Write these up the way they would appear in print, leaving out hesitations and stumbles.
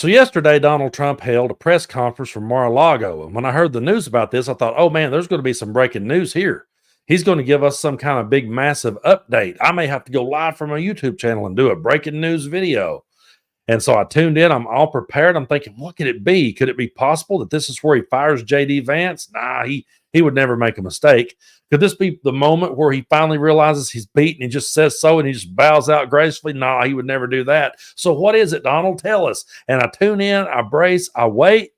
So yesterday, Donald Trump held a press conference from Mar-a-Lago. And when I heard the news about this, I thought, oh man, there's going to be some breaking news here. He's going to give us some kind of big, massive update. I may have to go live from my YouTube channel and do a breaking news video. And so I tuned in. I'm all prepared. I'm thinking, what could it be? Could it be possible that this is where he fires J.D. Vance? Nah, he would never make a mistake. Could this be the moment where he finally realizes he's beaten? He just says so and he just bows out gracefully? Nah, he would never do that. So what is it, Donald? Tell us. And I tune in, I brace, I wait.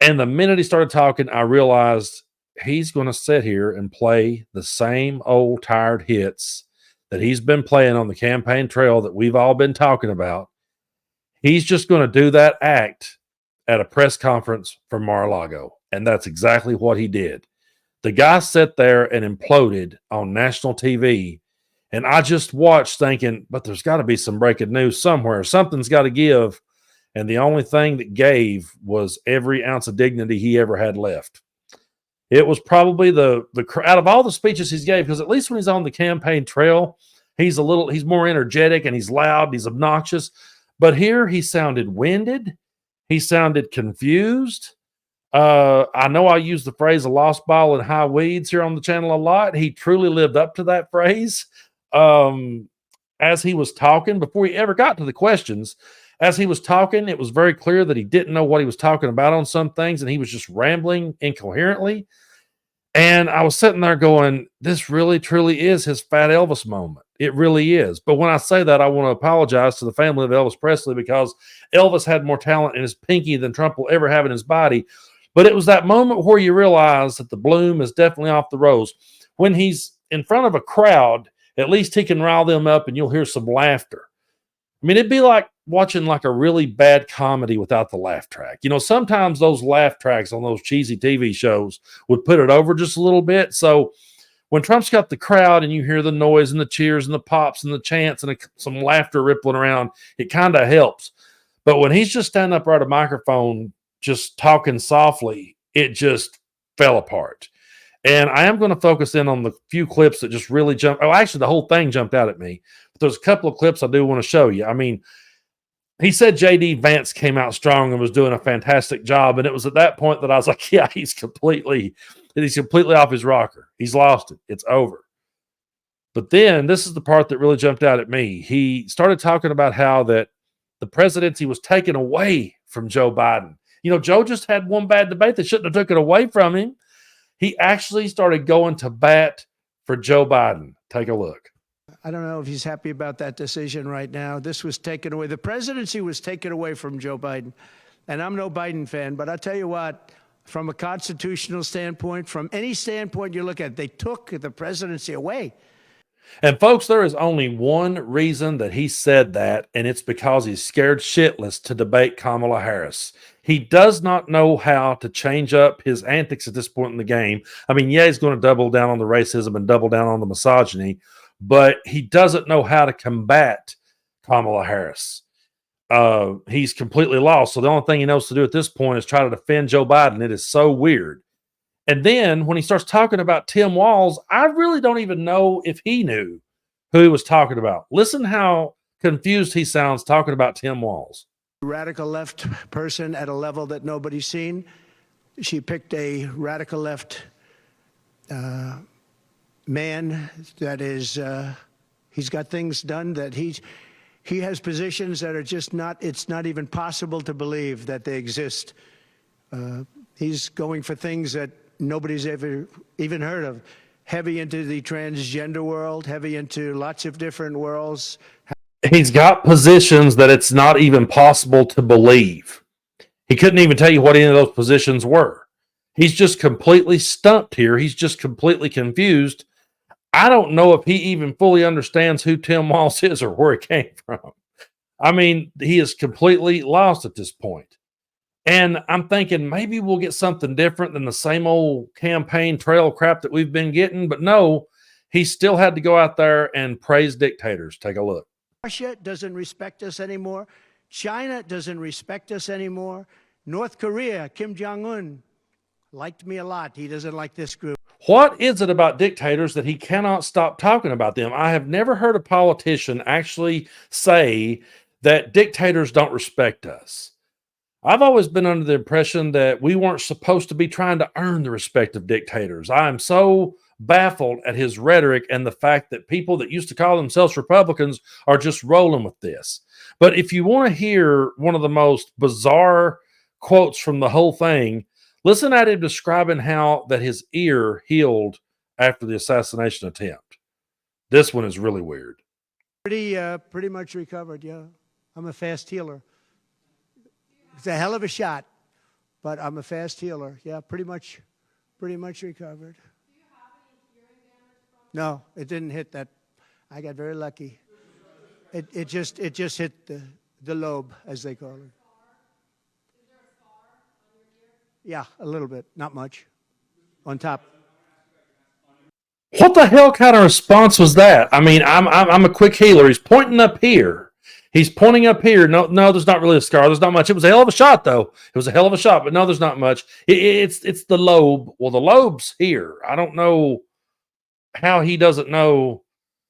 And the minute he started talking, I realized he's going to sit here and play the same old tired hits that he's been playing on the campaign trail that we've all been talking about. He's just going to do that act at a press conference from Mar-a-Lago. And that's exactly what he did. The guy sat there and imploded on national TV. And I just watched thinking, but there's got to be some breaking news somewhere. Something's got to give. And the only thing that gave was every ounce of dignity he ever had left. It was probably the out of all the speeches he's gave, because at least when he's on the campaign trail, he's more energetic and he's loud, and he's obnoxious. But here he sounded winded. He sounded confused. I know I use the phrase a lost ball in high weeds here on the channel a lot. He truly lived up to that phrase. As he was talking, before he ever got to the questions, as he was talking, it was very clear that he didn't know what he was talking about on some things, and he was just rambling incoherently. And I was sitting there going, this really, truly is his Fat Elvis moment. It really is. But when I say that, I want to apologize to the family of Elvis Presley, because Elvis had more talent in his pinky than Trump will ever have in his body. But it was that moment where you realize that the bloom is definitely off the rose. When he's in front of a crowd, at least he can rile them up and you'll hear some laughter. I mean, it'd be like watching like a really bad comedy without the laugh track. You know, sometimes those laugh tracks on those cheesy TV shows would put it over just a little bit. So when Trump's got the crowd and you hear the noise and the cheers and the pops and the chants and some laughter rippling around, it kind of helps. But when he's just standing up right at a microphone, just talking softly, it just fell apart. And I am going to focus in on the few clips that just really jumped. Oh, actually, the whole thing jumped out at me. But there's a couple of clips I do want to show you. I mean, he said J.D. Vance came out strong and was doing a fantastic job. And it was at that point that I was like, yeah, he's completely off his rocker. He's lost it. It's over. But then this is the part that really jumped out at me. He started talking about how that the presidency was taken away from Joe Biden. You know, Joe just had one bad debate. They shouldn't have took it away from him. He actually started going to bat for Joe Biden. Take a look. I don't know if he's happy about that decision right now. This was taken away. The presidency was taken away from Joe Biden. And I'm no Biden fan, but I'll tell you what, from a constitutional standpoint, from any standpoint you look at, they took the presidency away. And folks, there is only one reason that he said that, and it's because he's scared shitless to debate Kamala Harris. He does not know how to change up his antics at this point in the game. I mean, yeah, he's going to double down on the racism and double down on the misogyny, but he doesn't know how to combat Kamala Harris. He's completely lost. So the only thing he knows to do at this point is try to defend Joe Biden. It is so weird. And then when he starts talking about Tim Walz, I really don't even know if he knew who he was talking about. Listen how confused he sounds talking about Tim Walz. Radical left person at a level that nobody's seen. She picked a radical left man that is, he's got things done that he has positions that are just not, it's not even possible to believe that they exist. He's going for things that nobody's ever even heard of. Heavy into the transgender world, heavy into lots of different worlds. He's got positions that it's not even possible to believe. He couldn't even tell you what any of those positions were. He's just completely stumped here. He's just completely confused. I don't know if he even fully understands who Tim Walz is or where he came from. I mean, he is completely lost at this point. And I'm thinking maybe we'll get something different than the same old campaign trail crap that we've been getting. But no, he still had to go out there and praise dictators. Take a look. Russia doesn't respect us anymore. China doesn't respect us anymore. North Korea, Kim Jong-un, liked me a lot. He doesn't like this group. What is it about dictators that he cannot stop talking about them? I have never heard a politician actually say that dictators don't respect us. I've always been under the impression that we weren't supposed to be trying to earn the respect of dictators. I am so baffled at his rhetoric and the fact that people that used to call themselves Republicans are just rolling with this. But if you want to hear one of the most bizarre quotes from the whole thing, listen at him describing how that his ear healed after the assassination attempt. This one is really weird. Pretty much recovered, yeah. I'm a fast healer. It's a hell of a shot, but I'm a fast healer. Yeah, pretty much recovered. Do you have any hearing damage from it? No, it didn't hit that. I got very lucky. It just hit the lobe, as they call it. Is there a scar on your ear? Yeah, a little bit, not much. On top. What the hell kind of response was that? I mean, I'm a quick healer. He's pointing up here. He's pointing up here. No, there's not really a scar. There's not much. It was a hell of a shot, though. It was a hell of a shot, but no, there's not much. It's the lobe. Well, the lobe's here. I don't know how he doesn't know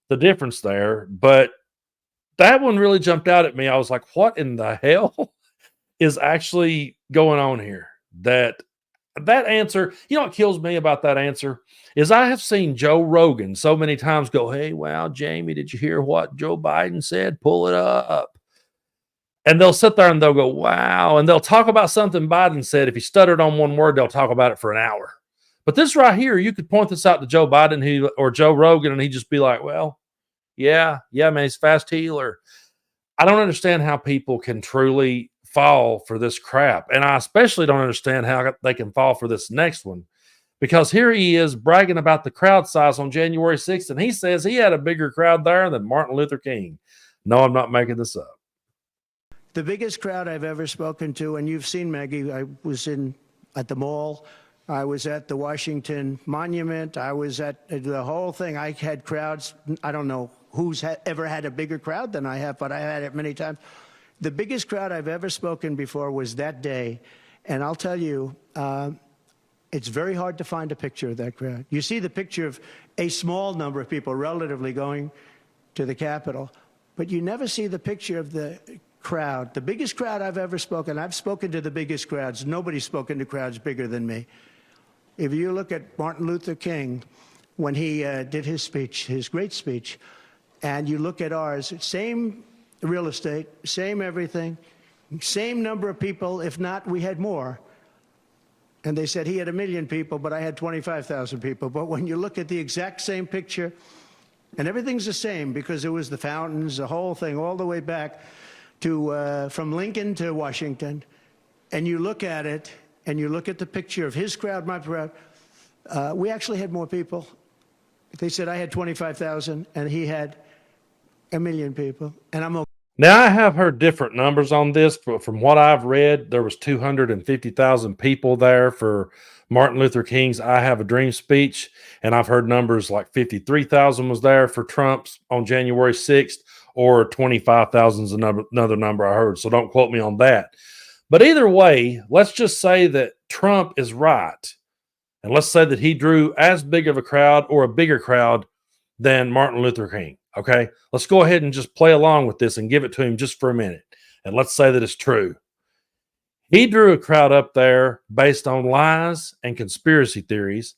the difference there, but that one really jumped out at me. I was like, what in the hell is actually going on here? That answer, you know what kills me about that answer is I have seen Joe Rogan so many times go, hey, wow, Jamie, did you hear what Joe Biden said? Pull it up. And they'll sit there and they'll go, wow. And they'll talk about something Biden said. If he stuttered on one word, they'll talk about it for an hour. But this right here, you could point this out to Joe Biden or Joe Rogan, and he'd just be like, well, yeah, man, he's a fast healer. I don't understand how people can truly fall for this crap. And I especially don't understand how they can fall for this next one, because here he is bragging about the crowd size on January 6th, and he says he had a bigger crowd there than Martin Luther King. No, I'm not making this up. The biggest crowd I've ever spoken to, and you've seen Maggie, I was at the mall, I was at the Washington Monument, I was at the whole thing. I had crowds. I don't know who's ever had a bigger crowd than I have, but I had it many times. The biggest crowd I've ever spoken before was that day, and I'll tell you, it's very hard to find a picture of that crowd. You see the picture of a small number of people relatively going to the Capitol, but you never see the picture of the crowd. The biggest crowd I've ever spoken, I've spoken to the biggest crowds. Nobody's spoken to crowds bigger than me. If you look at Martin Luther King, when he did his speech, his great speech, and you look at ours, same real estate, same everything, same number of people, if not, we had more. And they said he had 1 million people, but I had 25,000 people. But when you look at the exact same picture, and everything's the same because it was the fountains, the whole thing, all the way back to from Lincoln to Washington, and you look at it, and you look at the picture of his crowd, my crowd, we actually had more people. They said I had 25,000, and he had 1 million people, and I'm okay. Now, I have heard different numbers on this, but from what I've read, there was 250,000 people there for Martin Luther King's I Have a Dream speech, and I've heard numbers like 53,000 was there for Trump's on January 6th, or 25,000 is another number I heard, so don't quote me on that. But either way, let's just say that Trump is right, and let's say that he drew as big of a crowd or a bigger crowd than Martin Luther King. Okay, let's go ahead and just play along with this and give it to him just for a minute. And let's say that it's true. He drew a crowd up there based on lies and conspiracy theories,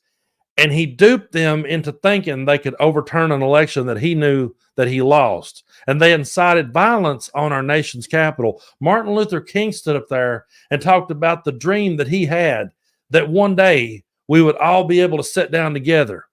and he duped them into thinking they could overturn an election that he knew that he lost. And they incited violence on our nation's capital. Martin Luther King stood up there and talked about the dream that he had, that one day we would all be able to sit down together.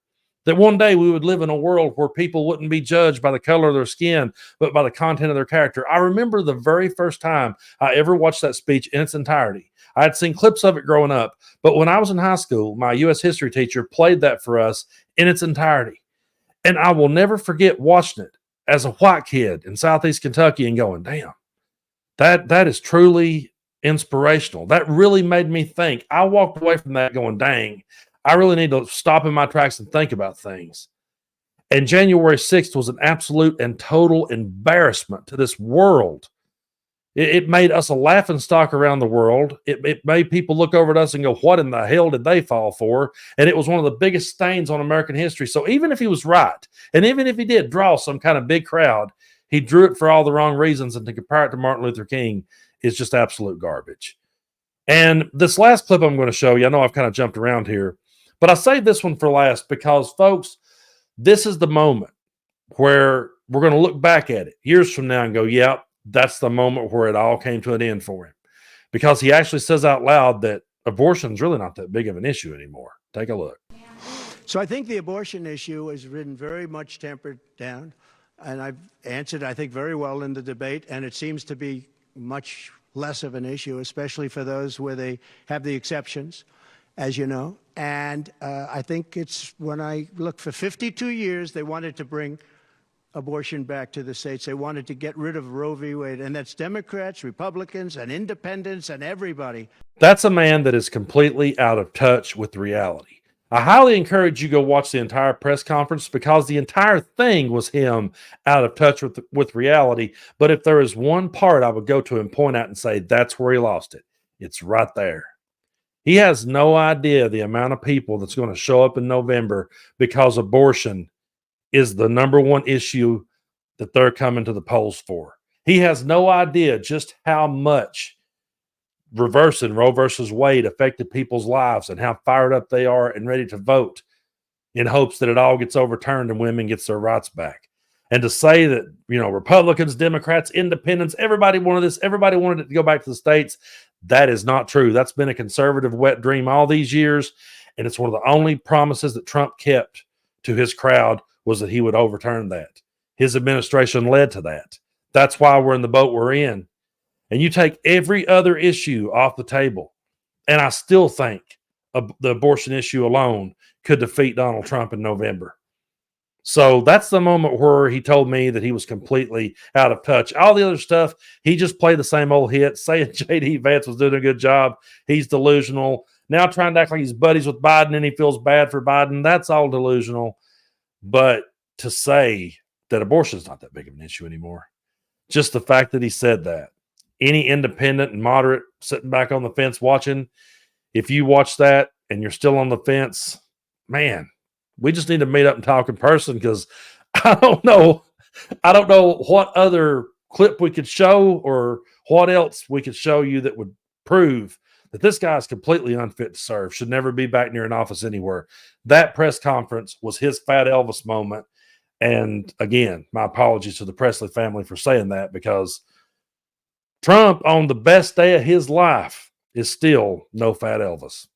That one day we would live in a world where people wouldn't be judged by the color of their skin, but by the content of their character. I remember the very first time I ever watched that speech in its entirety. I had seen clips of it growing up, but when I was in high school, my U.S. history teacher played that for us in its entirety. And I will never forget watching it as a white kid in Southeast Kentucky and going, damn, that is truly inspirational. That really made me think. I walked away from that going, dang, I really need to stop in my tracks and think about things. And January 6th was an absolute and total embarrassment to this world. It made us a laughingstock around the world. It made people look over at us and go, what in the hell did they fall for? And it was one of the biggest stains on American history. So even if he was right, and even if he did draw some kind of big crowd, He drew it for all the wrong reasons, and to compare it to Martin Luther King is just absolute garbage. And this last clip I'm going to show you, I know I've kind of jumped around here, but I saved this one for last because, folks, this is the moment where we're going to look back at it years from now and go, yep, that's the moment where it all came to an end for him. Because he actually says out loud that abortion is really not that big of an issue anymore. Take a look. So I think the abortion issue has been very much tempered down, and I've answered, I think, very well in the debate, and it seems to be much less of an issue, especially for those where they have the exceptions, as you know. And I think it's, when I look, for 52 years, they wanted to bring abortion back to the states. They wanted to get rid of Roe v. Wade, and that's Democrats, Republicans, and independents, and everybody. That's a man that is completely out of touch with reality. I highly encourage you to go watch the entire press conference because the entire thing was him out of touch with reality. But if there is one part I would go to and point out and say, that's where he lost it, it's right there. He has no idea the amount of people that's going to show up in November because abortion is the number one issue that they're coming to the polls for. He has no idea just how much reversing Roe versus Wade affected people's lives and how fired up they are and ready to vote in hopes that it all gets overturned and women gets their rights back. And to say that, you know, Republicans, Democrats, independents, everybody wanted this, everybody wanted it to go back to the states, that is not true. That's been a conservative wet dream all these years, and it's one of the only promises that Trump kept to his crowd was that he would overturn that. His administration led to that. That's why we're in the boat we're in. And you take every other issue off the table, and I still think the abortion issue alone could defeat Donald Trump in November. So that's the moment where he told me that he was completely out of touch. All the other stuff, he just played the same old hit, saying J.D. Vance was doing a good job. He's delusional. Now trying to act like he's buddies with Biden and he feels bad for Biden. That's all delusional. But to say that abortion is not that big of an issue anymore, just the fact that he said that, any independent and moderate sitting back on the fence watching, if you watch that and you're still on the fence, man, we just need to meet up and talk in person because I don't know what other clip we could show or what else we could show you that would prove that this guy is completely unfit to serve, should never be back near an office anywhere. That press conference was his Fat Elvis moment. And again, my apologies to the Presley family for saying that, because Trump on the best day of his life is still no Fat Elvis.